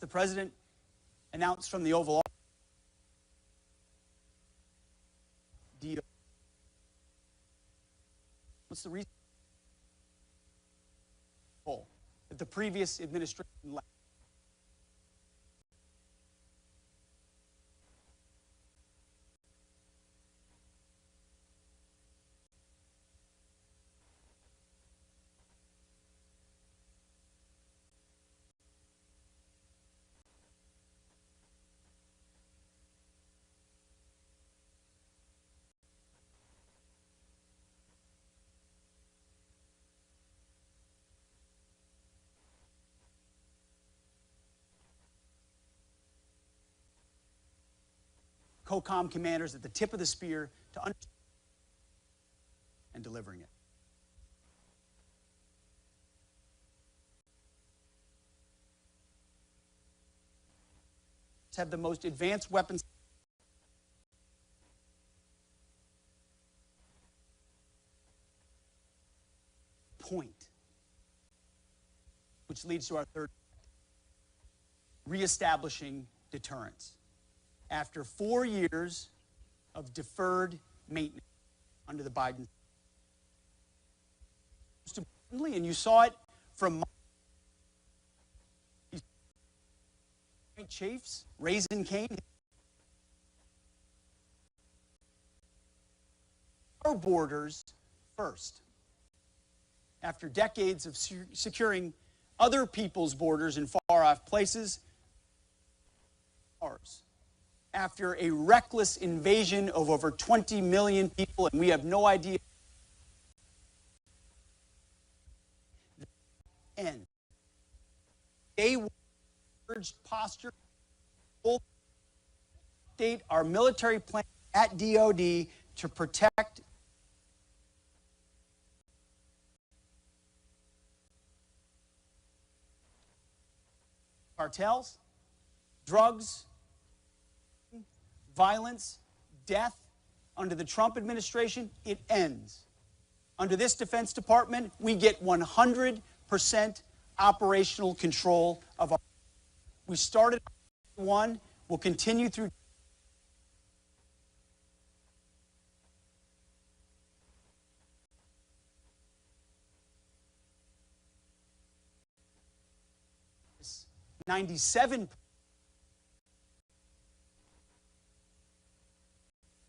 president announced from the Oval Office, what's the reason that the previous administration left? COCOM commanders at the tip of the spear to understand and delivering it. Have the most advanced weapons point, which leads to our third, reestablishing deterrence. After 4 years of deferred maintenance under the Biden, most importantly, and you saw it from chiefs, Raising Cane, our borders first. After decades of securing other people's borders in far-off places, ours. After a reckless invasion of over 20 million people, and we have no idea end. They urged posture, update our military plan at DoD to protect cartels, drugs, violence, death. Under the Trump administration, it ends. Under this Defense Department, we get 100% operational control of our. We started one, we'll continue through. $97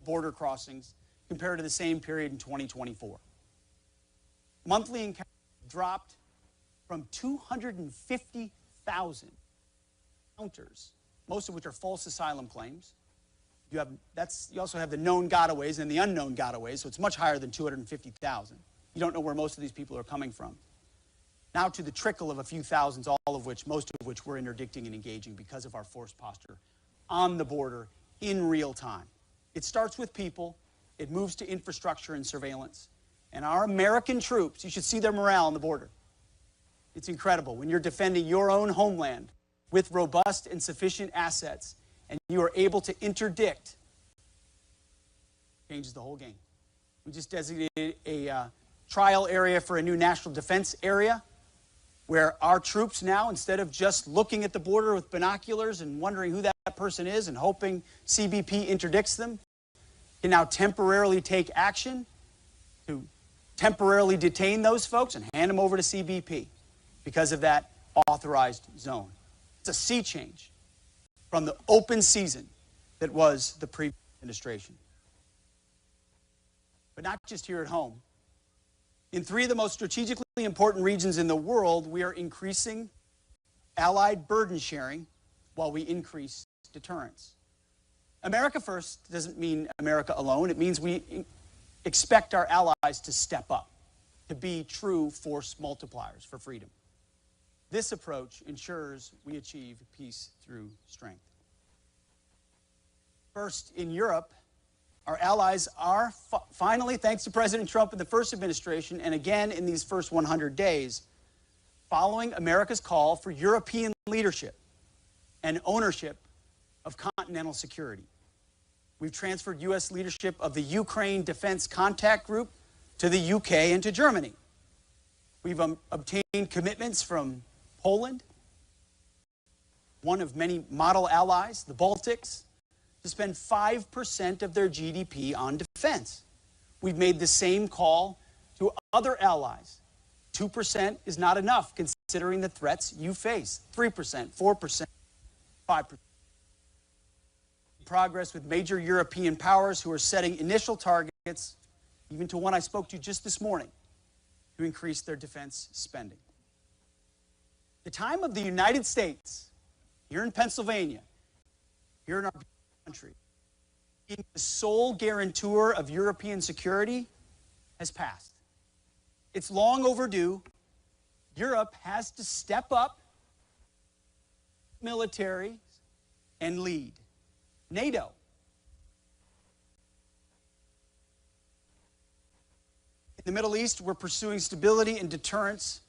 border crossings compared to the same period in 2024. Monthly encounters dropped from 250,000 encounters, most of which are false asylum claims. You also have the known gotaways and the unknown gotaways, so it's much higher than 250,000. You don't know where most of these people are coming from. Now to the trickle of a few thousands, most of which we're interdicting and engaging because of our force posture on the border in real time. It starts with people, it moves to infrastructure and surveillance. And our American troops, you should see their morale on the border. It's incredible when you're defending your own homeland with robust and sufficient assets, and you are able to interdict, changes the whole game. We just designated a trial area for a new national defense area, where our troops now, instead of just looking at the border with binoculars and wondering who that person is and hoping CBP interdicts them, can now temporarily take action to temporarily detain those folks and hand them over to CBP because of that authorized zone. It's a sea change from the open season that was the previous administration. But not just here at home. In 3 of the most strategically important regions in the world, we are increasing allied burden sharing while we increase deterrence. America first doesn't mean America alone. It means we expect our allies to step up, to be true force multipliers for freedom. This approach ensures we achieve peace through strength. First, in Europe, our allies are finally, thanks to President Trump in the first administration, and again in these first 100 days, following America's call for European leadership and ownership of continental security. We've transferred U.S. leadership of the Ukraine Defense Contact Group to the UK and to Germany. We've obtained commitments from Poland, one of many model allies, the Baltics, to spend 5% of their GDP on defense. We've made the same call to other allies. 2% is not enough considering the threats you face. 3%, 4%, 5%. Progress with major European powers who are setting initial targets, even to one I spoke to just this morning, to increase their defense spending. The time of the United States, here in Pennsylvania, here in our country, being the sole guarantor of European security has passed. It's long overdue. Europe has to step up military and lead. NATO. In the Middle East, we're pursuing stability and deterrence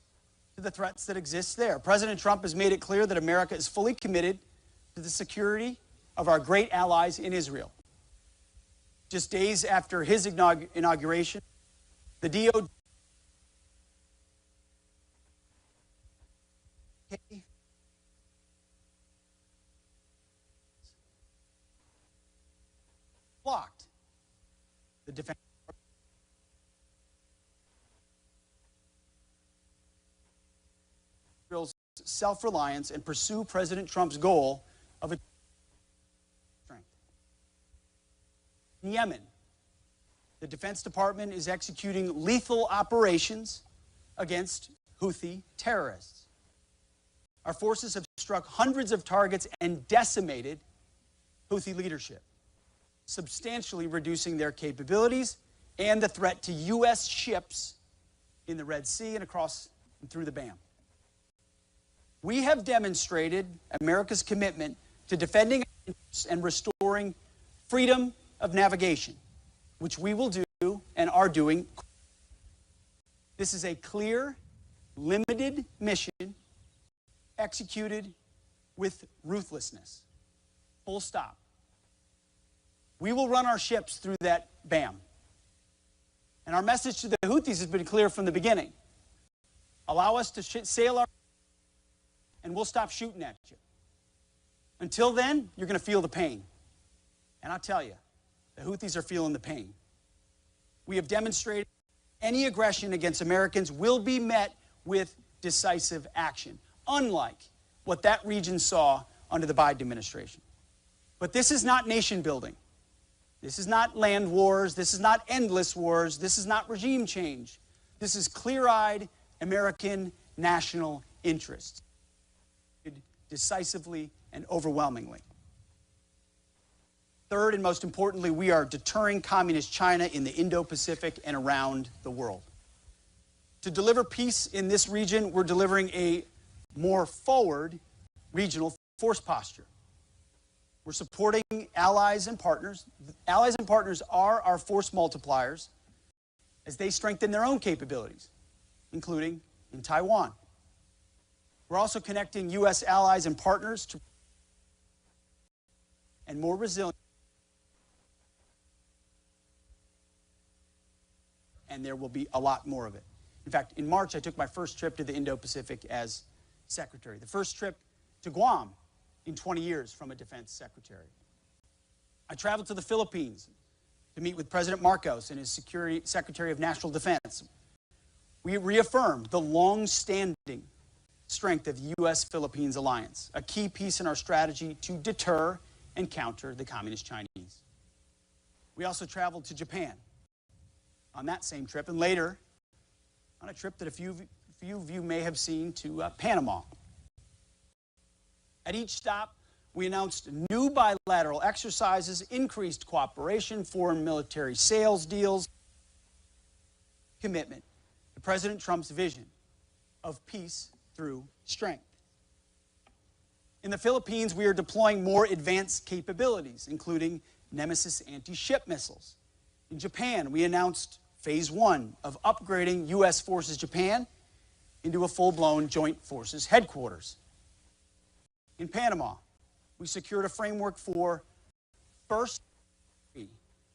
to the threats that exist there. President Trump has made it clear that America is fully committed to the security of our great allies in Israel. Just days after his inauguration, the DOD blocked the defense. Israel's self-reliance and pursue President Trump's goal of a strength. In Yemen, the Defense Department is executing lethal operations against Houthi terrorists. Our forces have struck hundreds of targets and decimated Houthi leadership, substantially reducing their capabilities and the threat to U.S. ships in the Red Sea and across and through the BAM. We have demonstrated America's commitment to defending and restoring freedom of navigation, which we will do and are doing. This is a clear, limited mission executed with ruthlessness. Full stop. We will run our ships through that BAM. And our message to the Houthis has been clear from the beginning. Allow us to sail our and we'll stop shooting at you. Until then, you're going to feel the pain. And I'll tell you, the Houthis are feeling the pain. We have demonstrated any aggression against Americans will be met with decisive action, unlike what that region saw under the Biden administration. But this is not nation building. This is not land wars. This is not endless wars. This is not regime change. This is clear-eyed American national interests, decisively and overwhelmingly. Third, and most importantly, we are deterring communist China in the Indo-Pacific and around the world. To deliver peace in this region, we're delivering a more forward regional force posture. We're supporting allies and partners. Allies and partners are our force multipliers as they strengthen their own capabilities, including in Taiwan. We're also connecting U.S. allies and partners to and more resilient. And there will be a lot more of it. In fact, in March, I took my first trip to the Indo-Pacific as secretary. The first trip to Guam in 20 years from a defense secretary. I traveled to the Philippines to meet with President Marcos and his Secretary of National Defense. We reaffirmed the long-standing strength of the U.S.-Philippines alliance, a key piece in our strategy to deter and counter the communist Chinese. We also traveled to Japan on that same trip, and later on a trip that a few of you may have seen to Panama. At each stop, we announced new bilateral exercises, increased cooperation, foreign military sales deals, commitment to President Trump's vision of peace through strength. In the Philippines, we are deploying more advanced capabilities, including Nemesis anti-ship missiles. In Japan, we announced phase 1 of upgrading U.S. Forces Japan into a full-blown Joint Forces headquarters. In Panama, we secured a framework for first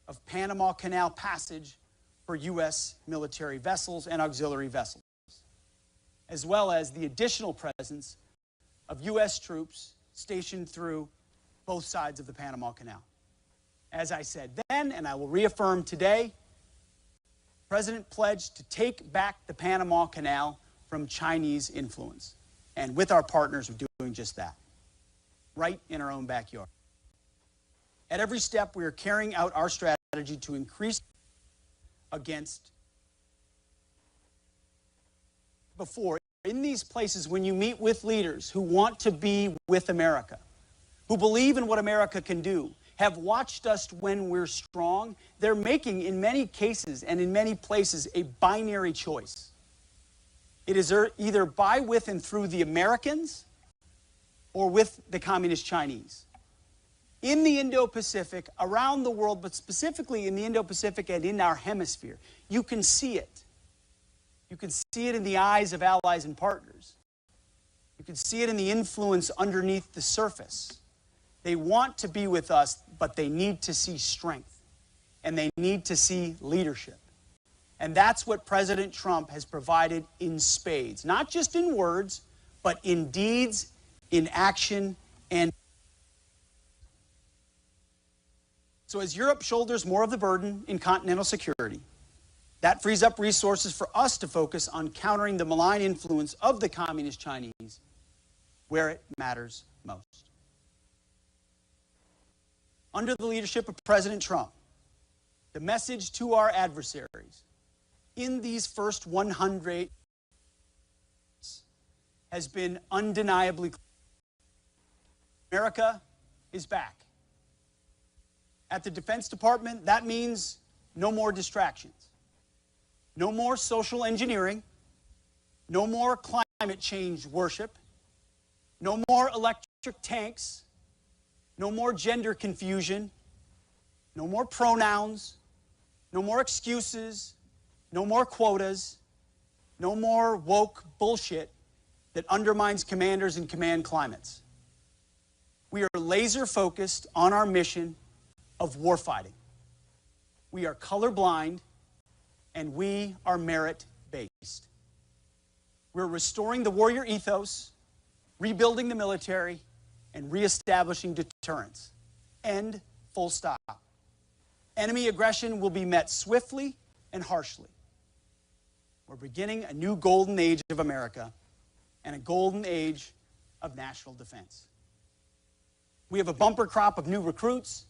of Panama Canal passage for U.S. military vessels and auxiliary vessels, as well as the additional presence of U.S. troops stationed through both sides of the Panama Canal. As I said then, and I will reaffirm today, the President pledged to take back the Panama Canal from Chinese influence. And with our partners, we're doing just that, right in our own backyard. At every step, we are carrying out our strategy to increase against before. In these places, when you meet with leaders who want to be with America, who believe in what America can do, have watched us when we're strong, they're making, in many cases and in many places, a binary choice. It is either by, with, and through the Americans or with the Communist Chinese. In the Indo-Pacific, around the world, but specifically in the Indo-Pacific and in our hemisphere, you can see it. You can see it in the eyes of allies and partners. You can see it in the influence underneath the surface. They want to be with us, but they need to see strength, and they need to see leadership. And that's what President Trump has provided in spades, not just in words, but in deeds, in action, and so as Europe shoulders more of the burden in continental security, that frees up resources for us to focus on countering the malign influence of the Communist Chinese where it matters most. Under the leadership of President Trump, the message to our adversaries in these first 100 has been undeniably clear. America is back. At the Defense Department, that means no more distractions, no more social engineering, no more climate change worship, no more electric tanks, no more gender confusion, no more pronouns, no more excuses, no more quotas, no more woke bullshit that undermines commanders and command climates. We are laser focused on our mission of warfighting. We are colorblind, and we are merit-based. We're restoring the warrior ethos, rebuilding the military, and reestablishing deterrence. End, full stop. Enemy aggression will be met swiftly and harshly. We're beginning a new golden age of America and a golden age of national defense. We have a bumper crop of new recruits,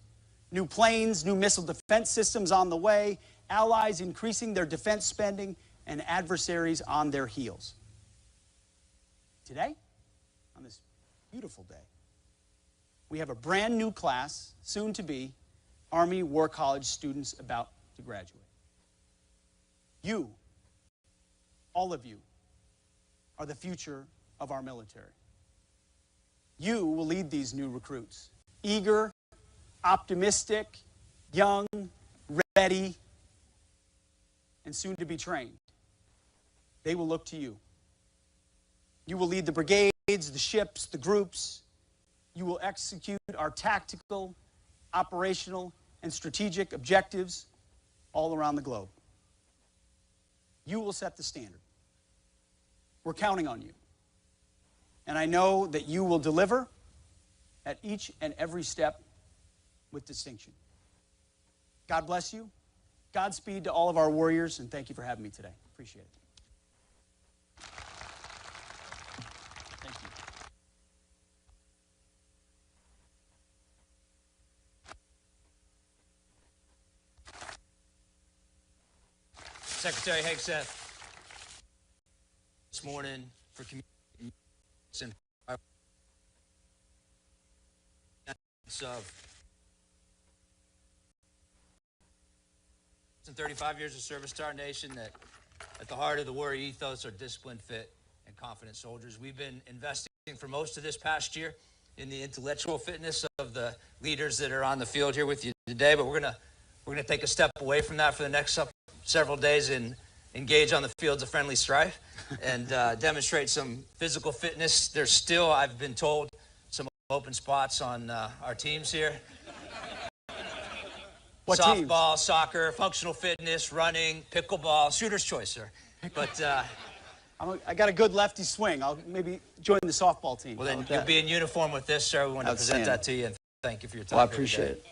new planes, new missile defense systems on the way, allies increasing their defense spending, and adversaries on their heels. Today, on this beautiful day, we have a brand new class, soon to be, Army War College students about to graduate. You, all of you, are the future of our military. You will lead these new recruits, eager, optimistic, young, ready, and soon to be trained. They will look to you. You will lead the brigades, the ships, the groups. You will execute our tactical, operational, and strategic objectives all around the globe. You will set the standard. We're counting on you. And I know that you will deliver at each and every step with distinction. God bless you. Godspeed to all of our warriors, and thank you for having me today. Appreciate it. Thank you. Secretary Hegseth, this morning for community of 35 years of service to our nation, that at the heart of the warrior ethos are disciplined, fit, and confident soldiers. We've been investing for most of this past year in the intellectual fitness of the leaders that are on the field here with you today, but we're gonna take a step away from that for the next several days and engage on the fields of friendly strife and demonstrate some physical fitness. There's still, I've been told, some open spots on our teams here. What Softball, teams? soccer, functional fitness, running, pickleball, shooter's choice, sir. But I got a good lefty swing. I'll maybe join the softball team. Well, then you'll be in uniform with this, sir. We want to present that to you, and thank you for your time. Well, I appreciate it.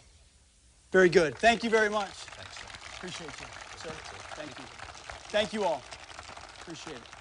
Very good. Thank you very much. Thanks, sir. Appreciate you, sir. Thank you. Thank you all. Appreciate it.